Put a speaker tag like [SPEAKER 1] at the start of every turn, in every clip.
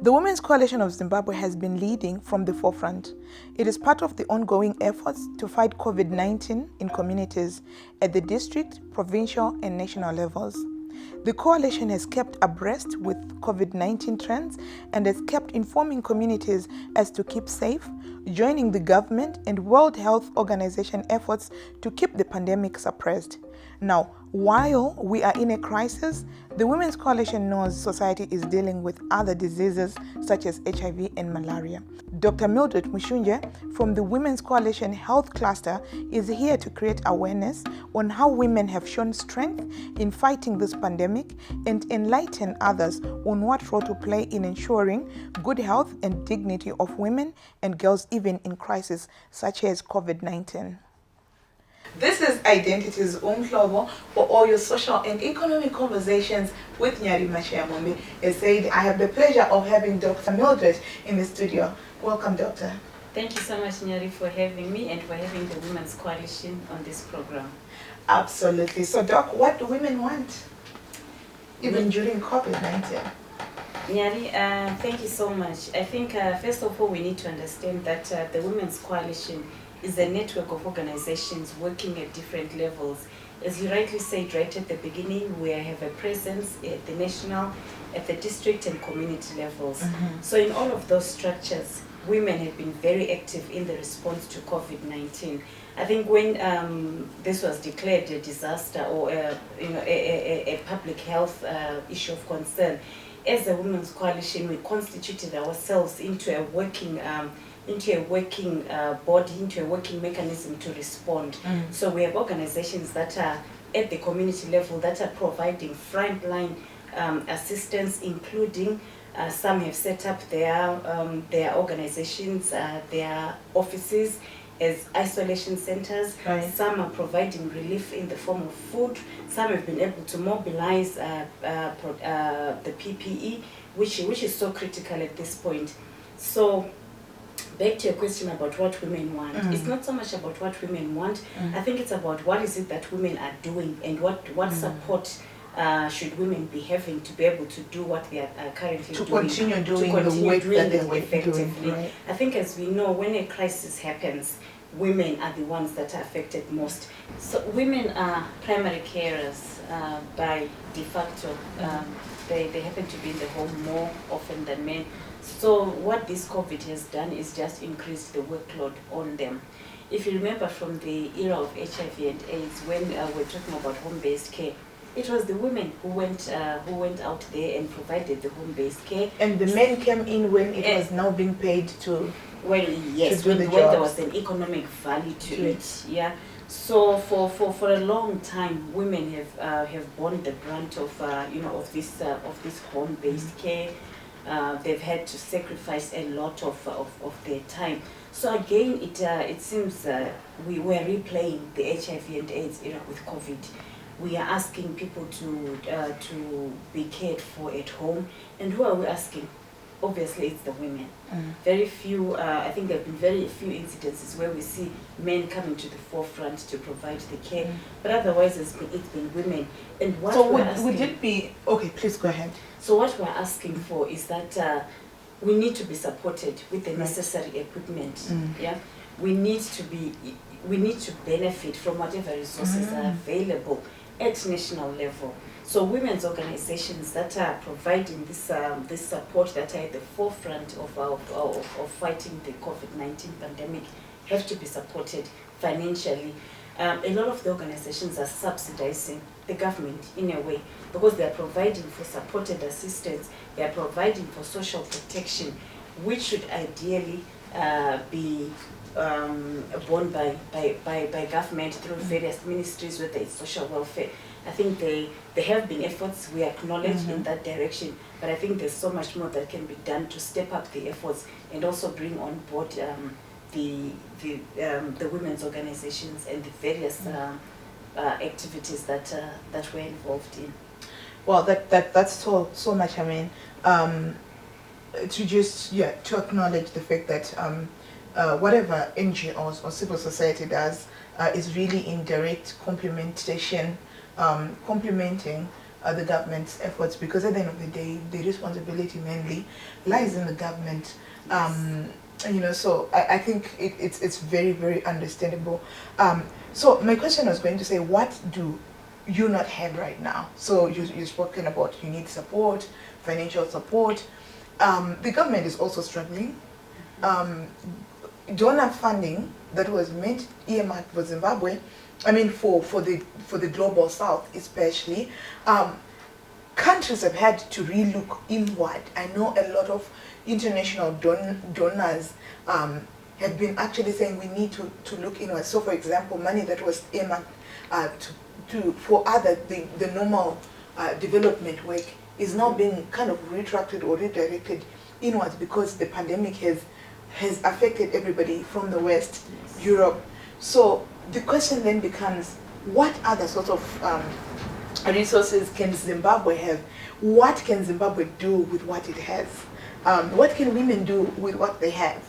[SPEAKER 1] The Women's Coalition of Zimbabwe has been leading from the forefront. It is part of the ongoing efforts to fight COVID-19 in communities at the district, provincial, and national levels. The coalition has kept abreast with COVID-19 trends and has kept informing communities as to keep safe, joining the government and World Health Organization efforts to keep the pandemic suppressed. Now, while we are in a crisis, the Women's Coalition knows society is dealing with other diseases such as HIV and malaria. Dr Mildred Mushunje from the Women's Coalition Health Cluster is here to create awareness on how women have shown strength in fighting this pandemic and enlighten others on what role to play in ensuring good health and dignity of women and girls even in crisis such as COVID-19. This is Identities Umhlobo for all your social and economic conversations with Nyari Mashayamombe. As said, I have the pleasure of having Dr. Mildred in the studio. Welcome, Doctor.
[SPEAKER 2] Thank you so much, Nyari, for having me and for having the Women's Coalition on this program.
[SPEAKER 1] Absolutely. So, Doc, what do women want, even during COVID-19?
[SPEAKER 2] Nyari, thank you so much. I think, first of all, we need to understand that the Women's Coalition is a network of organizations working at different levels. As you rightly said right at the beginning, we have a presence at the national, at the district and community levels. So in all of those structures, women have been very active in the response to COVID-19. I think when this was declared a disaster or a public health issue of concern, as a Women's Coalition, we constituted ourselves into a working body, into a working mechanism to respond. So we have organizations that are at the community level that are providing frontline assistance, including some have set up their organizations, their offices as isolation centers.
[SPEAKER 1] Right.
[SPEAKER 2] Some are providing relief in the form of food. Some have been able to mobilize the PPE, which is so critical at this point. So back to your question about what women want. It's not so much about what women want. I think it's about what is it that women are doing and what support should women be having to be able to do what they are currently doing.
[SPEAKER 1] Continue doing the work that they were
[SPEAKER 2] effectively.
[SPEAKER 1] doing. Right.
[SPEAKER 2] I think, as we know, when a crisis happens, women are the ones that are affected most. So women are primary carers by de facto. They happen to be in the home more often than men. So what this COVID has done is just increased the workload on them. If you remember from the era of HIV and AIDS, when we're talking about home-based care, it was the women who went out there and provided the home-based care.
[SPEAKER 1] And the men came in when it was now being paid to.
[SPEAKER 2] Well, yes, when there was an economic value to it. Yeah. So for a long time, women have borne the brunt of of this home-based care. They've had to sacrifice a lot of their time. So again, it seems we were replaying the HIV and AIDS era with COVID. We are asking people to be cared for at home, and who are we asking? Obviously, it's the women. Very few. I think there have been very few incidences where we see men coming to the forefront to provide the care, but otherwise it's been women. And what
[SPEAKER 1] So
[SPEAKER 2] would
[SPEAKER 1] it be okay? Please go ahead.
[SPEAKER 2] So what we're asking for is that we need to be supported with the necessary equipment. Yeah, we need to benefit from whatever resources are available at national level. So women's organizations that are providing this support, that are at the forefront of fighting the COVID-19 pandemic, have to be supported financially. A lot of the organizations are subsidizing the government in a way because they are providing for supported assistance, they are providing for social protection, which should ideally be borne by government through various ministries, whether it's social welfare. I think there have been efforts, we acknowledge in that direction, but I think there's so much more that can be done to step up the efforts and also bring on board the women's organizations and the various activities that we're involved in.
[SPEAKER 1] Well, that's so much. I mean, to acknowledge the fact that whatever NGOs or civil society does is really in direct complementing the government's efforts, because at the end of the day, the responsibility mainly lies in the government. So I think it's very, very understandable. So my question was going to say, what do you not have right now? So you've spoken about you need support, financial support. The government is also struggling. Donor funding that was meant earmarked for Zimbabwe, I mean for the global south especially, countries have had to relook inward. I know a lot of international donors have been actually saying we need to look inward. So for example, money that was earmarked for the normal development work is now being kind of retracted or redirected inwards, because the pandemic has affected everybody from the West, Europe. So the question then becomes, what other sort of resources can Zimbabwe have? What can Zimbabwe do with what it has? What can women do with what they have?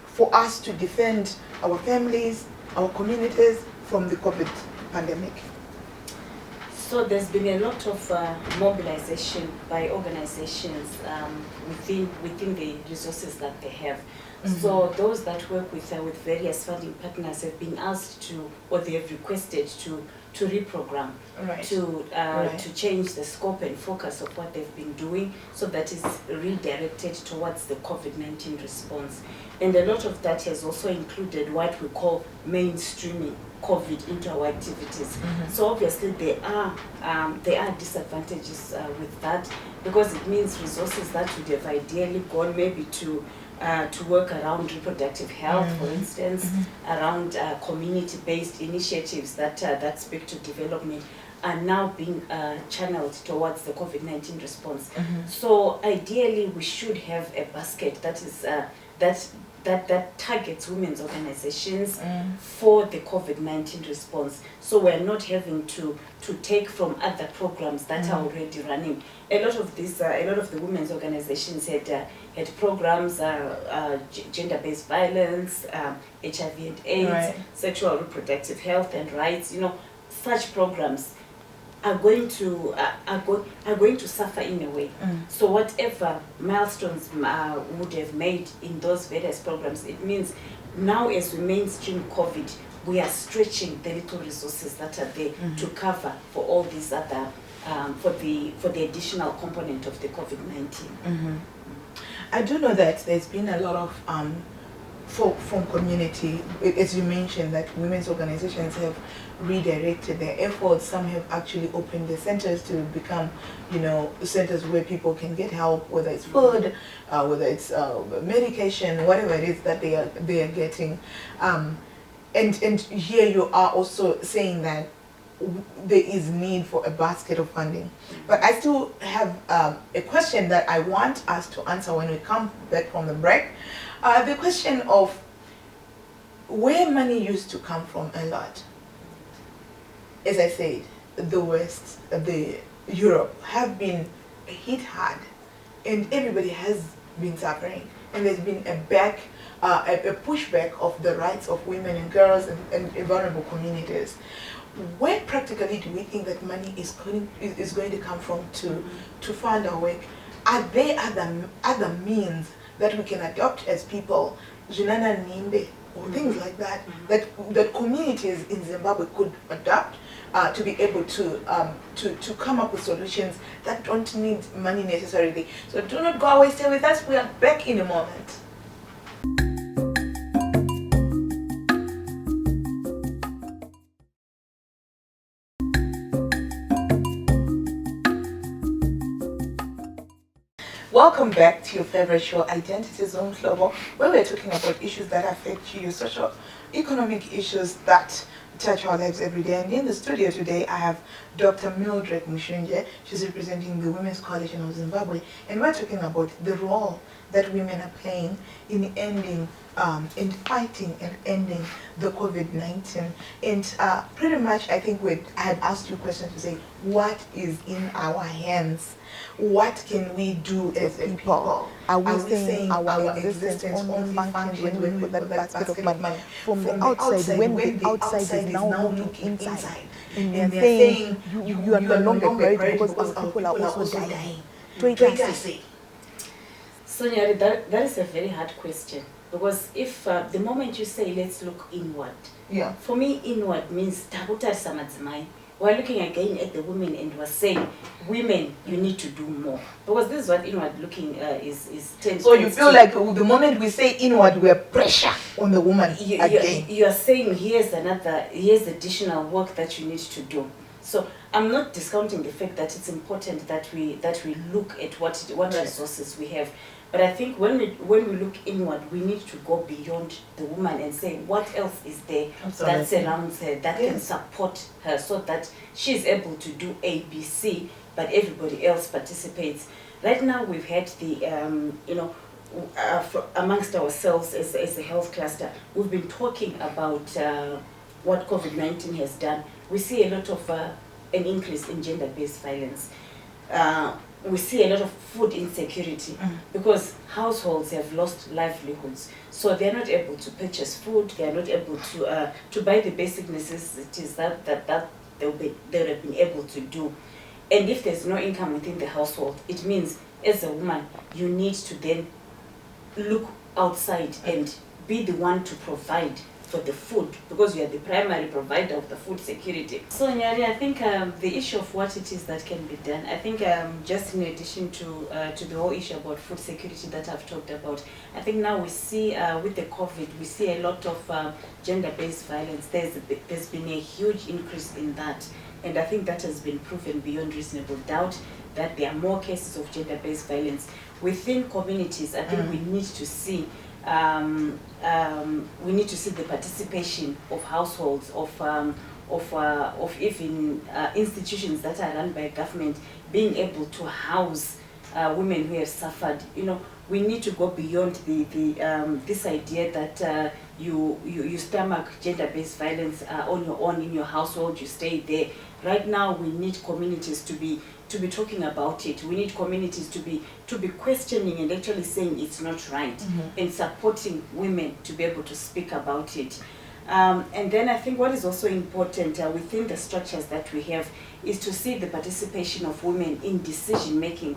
[SPEAKER 1] For us to defend our families, our communities from the COVID pandemic.
[SPEAKER 2] So there's been a lot of mobilization by organizations within the resources that they have. So those that work with various funding partners have been asked to, or they have requested to reprogram, to change the scope and focus of what they've been doing, so that is redirected towards the COVID-19 response. And a lot of that has also included what we call mainstreaming COVID into our activities. So obviously there are disadvantages with that, because it means resources that would have ideally gone maybe to work around reproductive health, for instance, around community-based initiatives that speak to development, are now being channeled towards the COVID-19 response. So ideally, we should have a basket that is that targets women's organizations for the COVID-19 response. So we're not having to take from other programs that are already running. A lot of the women's organizations had programs, gender-based violence, HIV and AIDS, sexual reproductive health and rights. Such programs are going to suffer in a way. So whatever milestones would have made in those various programs, it means now as we mainstream COVID, we are stretching the little resources that are there to cover for all these other for the additional component of the COVID-19.
[SPEAKER 1] I do know that there's been a lot of from community, as you mentioned, that women's organizations have redirected their efforts. Some have actually opened the centers to become, centers where people can get help, whether it's food, whether it's medication, whatever it is that they are getting. And here you are also saying that there is need for a basket of funding. But I still have a question that I want us to answer when we come back from the break. The question of where money used to come from a lot. As I said, the West, Europe have been hit hard, and everybody has been suffering. And there's been a pushback of the rights of women and girls and vulnerable communities. Where practically do we think that money is going to come from to fund our work? Are there other means that we can adopt as people, Junana Nimbe, or things like that, that communities in Zimbabwe could adopt to be able to come up with solutions that don't need money necessarily? So do not go away, stay with us. We are back in a moment. Welcome back to your favorite show, Identities, Umhlobo, where we're talking about issues that affect you, social, economic issues that touch our lives every day. And in the studio today, I have Dr. Mildred Mushunje. She's representing the Women's Coalition of Zimbabwe, and we're talking about the role that women are playing in ending, in fighting and ending the COVID-19. And pretty much, I think I had asked you questions to say, what is in our hands? What can we do as people? Are we saying our existence only functions when we put that basket of money from the outside, when the outside is now looking inside? And they're saying, you are no longer married because our people are also dying.
[SPEAKER 2] So Nyari, that is a very hard question, because if the moment you say let's look inward, for me inward means we're looking again at the women and we're saying, women, you need to do more, because this is what inward looking is tends.
[SPEAKER 1] So you feel like the moment we say inward, we are pressure on the woman again.
[SPEAKER 2] You are saying here's additional work that you need to do. So I'm not discounting the fact that it's important that we look at what resources we have. But I think when we look inward, we need to go beyond the woman and say what else is there that surrounds her, that can support her, so that she's able to do A, B, C, but everybody else participates. Right now we've had the, amongst ourselves as a health cluster, we've been talking about what COVID-19 has done. We see a lot of an increase in gender-based violence. We see a lot of food insecurity because households have lost livelihoods, so they're not able to purchase food. They're not able to buy the basic necessities that they would have been able to do. And if there's no income within the household, it means as a woman you need to then look outside and be the one to provide for the food, because you are the primary provider of the food security. So Nyari, I think the issue of what it is that can be done, I think just in addition to the whole issue about food security that I've talked about, I think now we see with the COVID, we see a lot of gender-based violence. There's been a huge increase in that, and I think that has been proven beyond reasonable doubt that there are more cases of gender-based violence within communities. I think we need to see the participation of households, of even institutions that are run by government, being able to house women who have suffered. We need to go beyond this idea that you stomach gender-based violence on your own in your household. You stay there. Right now, we need communities to be talking about it. We need communities to be questioning and actually saying it's not right, and supporting women to be able to speak about it. And then I think what is also important within the structures that we have is to see the participation of women in decision-making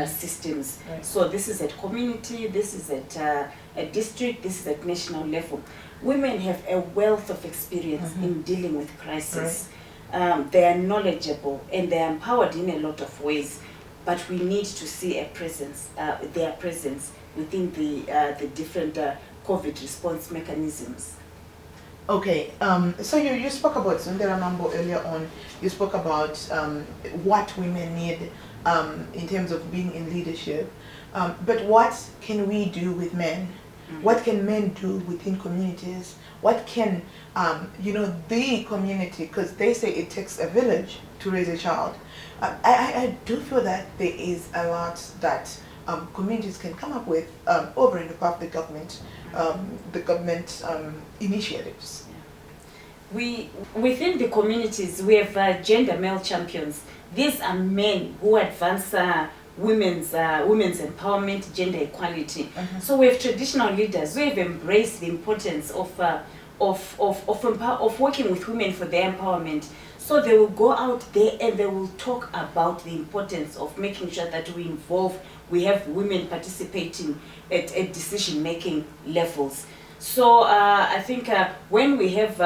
[SPEAKER 2] systems. Right. So this is at community, this is at district, this is at national level. Women have a wealth of experience in dealing with crisis. Right. They are knowledgeable and they are empowered in a lot of ways, but we need to see their presence within the different COVID response mechanisms.
[SPEAKER 1] Okay, so you spoke about Sundara Mambo earlier on. You spoke about what women need in terms of being in leadership. But what can we do with men? What can men do within communities? What can, the community, because they say it takes a village to raise a child. I do feel that there is a lot that communities can come up with over and above the government initiatives.
[SPEAKER 2] Within the communities, we have gender male champions. These are men who advance women's empowerment, gender equality. So we have traditional leaders who have embraced the importance of working with women for their empowerment. So they will go out there and they will talk about the importance of making sure that we have women participating at decision-making levels. So I think when we have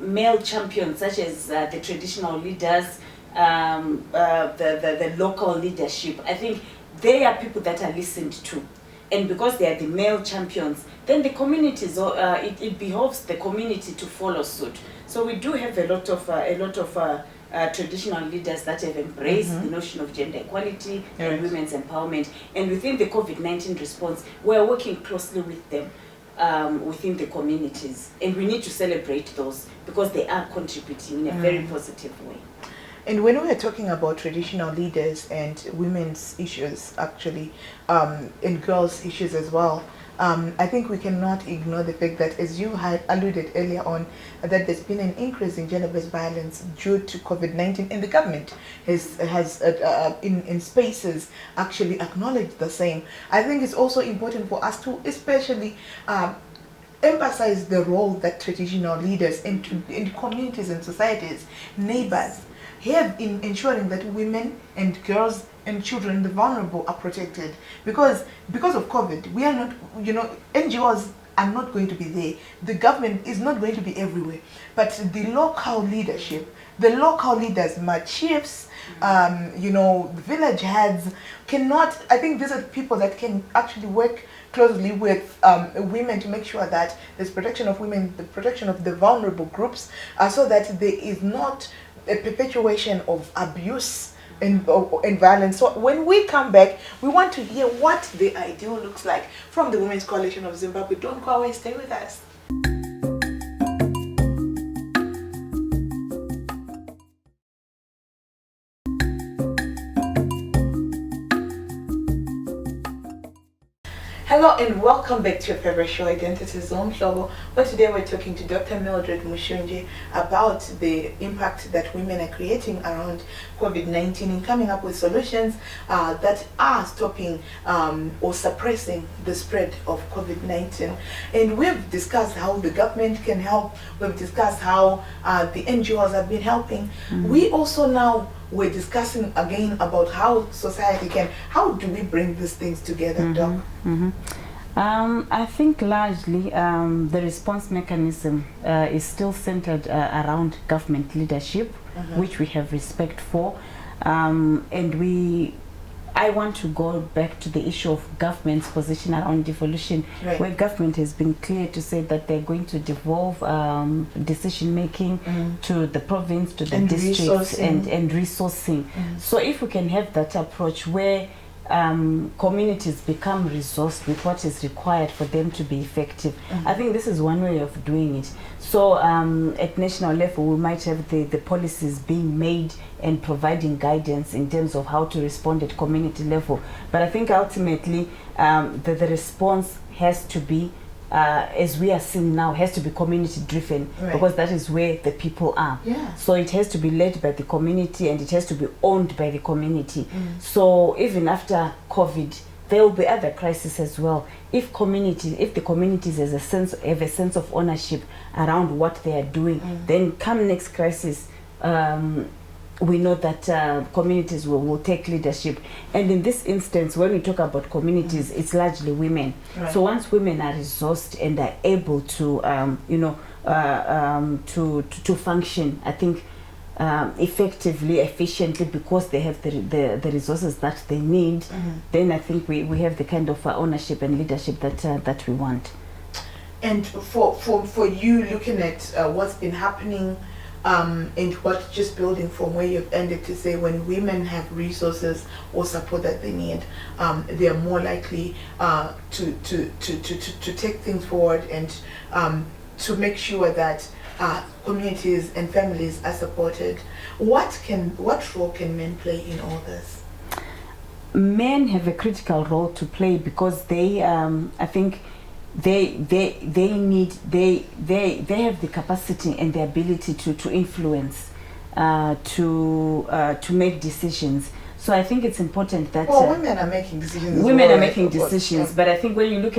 [SPEAKER 2] male champions such as the traditional leaders, the local leadership, I think they are people that are listened to. And because they are the male champions, then the communities, it behoves the community to follow suit. So we do have a lot of traditional leaders that have embraced the notion of gender equality and women's empowerment. And within the COVID-19 response, we're working closely with them within the communities. And we need to celebrate those because they are contributing in a very positive way.
[SPEAKER 1] And when we are talking about traditional leaders and women's issues, actually, and girls' issues as well, I think we cannot ignore the fact that, as you had alluded earlier on, that there's been an increase in gender-based violence due to COVID-19, and the government has in spaces actually acknowledged the same. I think it's also important for us to especially emphasize the role that traditional leaders in communities and societies, neighbors, have in ensuring that women and girls and children, the vulnerable, are protected. Because of COVID, we are not, NGOs are not going to be there. The government is not going to be everywhere. But the local leadership, the local leaders, my chiefs, village heads cannot, I think these are people that can actually work closely with women to make sure that there's protection of women, the protection of the vulnerable groups, so that there is not a perpetuation of abuse and violence. So when we come back, we want to hear what the ideal looks like from the Women's Coalition of Zimbabwe. Don't go away, stay with us. Hello and welcome back to your favorite show, Identities, Umhlobo. But today we're talking to Dr Mildred Mushunje about the impact that women are creating around COVID-19 and coming up with solutions that are stopping or suppressing the spread of COVID-19. And we've discussed how the government can help. We've discussed how the NGOs have been helping. We also now we're discussing again about how society can, how do we bring these things together, Doc?
[SPEAKER 3] I think largely the response mechanism is still centered around government leadership, which we have respect for, and I want to go back to the issue of government's position around devolution, where government has been clear to say that they're going to devolve decision making to the province, to the districts, and resourcing. So if we can have that approach where communities become resourced with what is required for them to be effective, I think this is one way of doing it. So at national level, we might have the policies being made and providing guidance in terms of how to respond at community level. But I think ultimately the response has to be, as we are seeing now, has to be community driven, because that is where the people are. So it has to be led by the community and it has to be owned by the community. So even after COVID, there will be other crises as well. If the communities have a sense of ownership around what they are doing, then come next crisis, we know that communities will take leadership. And in this instance, when we talk about communities, it's largely women. So once women are resourced and are able to, to function, I think effectively, efficiently, because they have the resources that they need, then I think we have the kind of ownership and leadership that we want.
[SPEAKER 1] And for you, looking at what's been happening, and what, just building from where you've ended to say, when women have resources or support that they need, they are more likely to take things forward and to make sure that communities and families are supported. What role can men play in all this?
[SPEAKER 3] Men have a critical role to play because they, I think, they have the capacity and the ability to influence, to make decisions. So I think it's important that
[SPEAKER 1] women are making decisions.
[SPEAKER 3] Women are making decisions, but I think when you look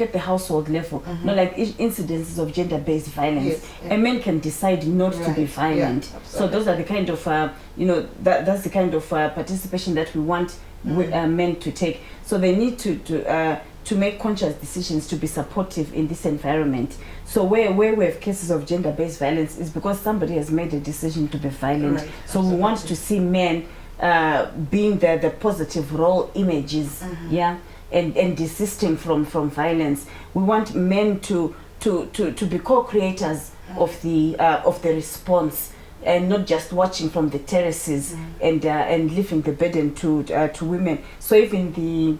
[SPEAKER 3] at the household level, like incidences of gender-based violence, a man can decide not to be violent. So those are the kind of that's the kind of participation that we want men to take. So they need to make conscious decisions to be supportive in this environment. So where we have cases of gender-based violence is because somebody has made a decision to be violent. So we want to see men being the positive role images, and desisting from violence. We want men to be co-creators of the response, and not just watching from the terraces and leaving the burden to women. So even the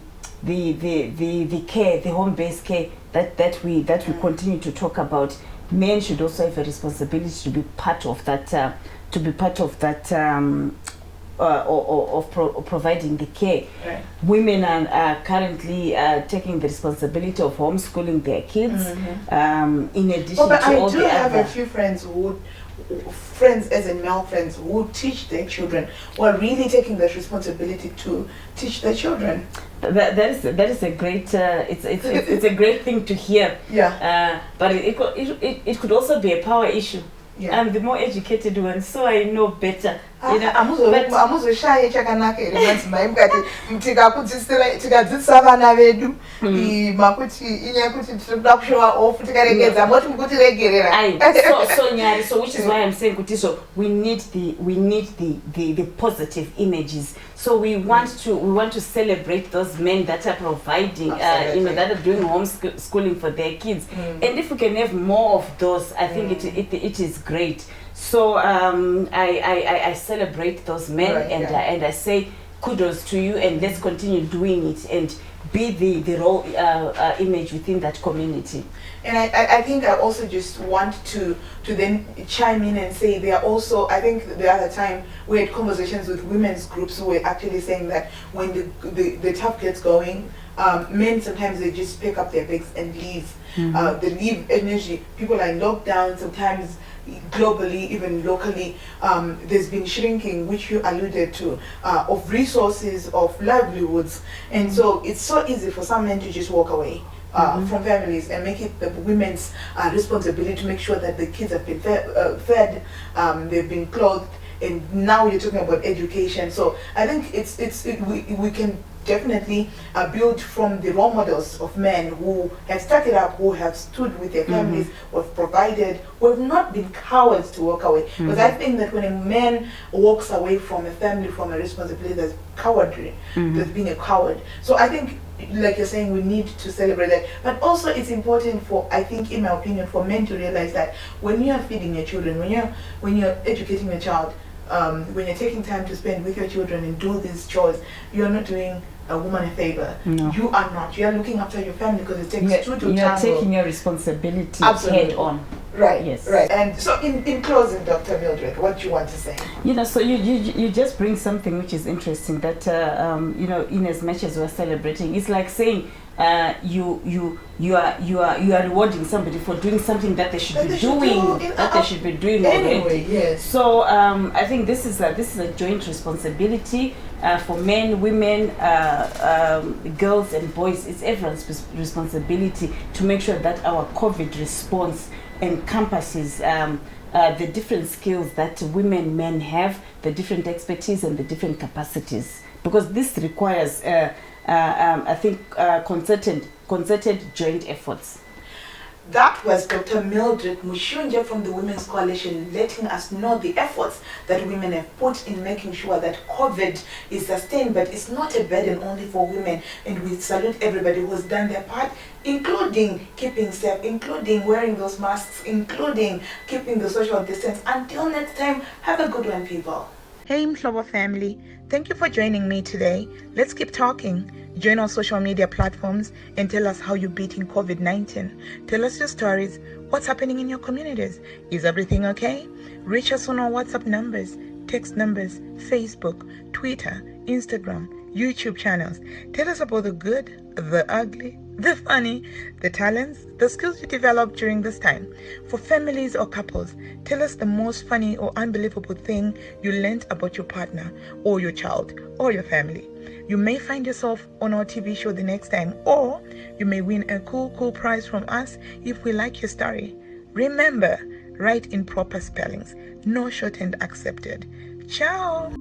[SPEAKER 3] care, the home-based care that we continue to talk about, men should also have a responsibility to be part of that. Providing the care. Women are currently taking the responsibility of homeschooling their kids, in addition to all the other.
[SPEAKER 1] I do have a few friends as in male friends who teach their children, who are really taking that responsibility to teach their children.
[SPEAKER 3] That is a great it's a great thing to hear. But it could also be a power issue. I'm the more educated one, so I know better. You know, but
[SPEAKER 1] amuzoshaye chakanaka ere madzimai mukati tikadzidzisa vana vedu makuti inyaya kuti tinoda kushowa off tikaregedza moti mukuti regerera.
[SPEAKER 2] So Nyari, so which is why I'm saying kuti, so we need the positive images. So we want to celebrate those men that are providing, that are doing homeschooling for their kids. And if we can have more of those, I think it is great. So I celebrate those men, and I say kudos to you, and let's continue doing it and be the role image within that community.
[SPEAKER 1] And I think I also just want to then chime in and say there are also, I think the other time we had conversations with women's groups who were actually saying that when the tough gets going, men sometimes they just pick up their bags and leave. They leave energy. People are in lockdown, sometimes globally, even locally, there's been shrinking, which you alluded to, of resources, of livelihoods. And so it's so easy for some men to just walk away from families and make it the women's responsibility to make sure that the kids have been fed, they've been clothed, and now you're talking about education. So I think we can definitely build from the role models of men who have stuck it up, who have stood with their families, who have provided, who have not been cowards to walk away. Because I think that when a man walks away from a family, from a responsibility, that's cowardly, that's being a coward. So I think, like you're saying, we need to celebrate that. But also it's important for, I think, in my opinion, for men to realize that when you are feeding your children, when you're educating your child, when you're taking time to spend with your children and do these chores, you're not doing a woman a favor.
[SPEAKER 3] No.
[SPEAKER 1] You are not. You are looking after your family, because it takes two to tango.
[SPEAKER 3] You're taking your responsibility
[SPEAKER 1] Absolutely.
[SPEAKER 3] head on.
[SPEAKER 1] Right.
[SPEAKER 3] Yes.
[SPEAKER 1] Right. And so in closing, Dr. Mildred, what do you want to say?
[SPEAKER 3] So you just bring something which is interesting, that in as much as we're celebrating, it's like saying you are rewarding somebody for doing something that they should be doing
[SPEAKER 1] anyway,
[SPEAKER 3] already.
[SPEAKER 1] yes.
[SPEAKER 3] So I think this is a joint responsibility for men, women, girls and boys. It's everyone's responsibility to make sure that our COVID response encompasses the different skills that women, men have, the different expertise and the different capacities, because this requires I think concerted joint efforts.
[SPEAKER 1] That was Dr. Mildred Mushunje from the Women's Coalition, letting us know the efforts that women have put in making sure that COVID is sustained, but it's not a burden only for women. And we salute everybody who has done their part, including keeping safe, including wearing those masks, including keeping the social distance. Until next time, have a good one, people. Hey Umhlobo family, thank you for joining me today. Let's keep talking. Join our social media platforms and tell us how you're beating COVID-19. Tell us your stories. What's happening in your communities? Is everything okay? Reach us on our WhatsApp numbers, text numbers, Facebook, Twitter, Instagram, YouTube channels. Tell us about the good, the ugly, the funny, the talents, the skills you developed during this time. For families or couples, tell us the most funny or unbelievable thing you learned about your partner or your child or your family. You may find yourself on our TV show the next time, or you may win a cool prize from us if we like your story. Remember, write in proper spellings. No shorthand accepted. Ciao!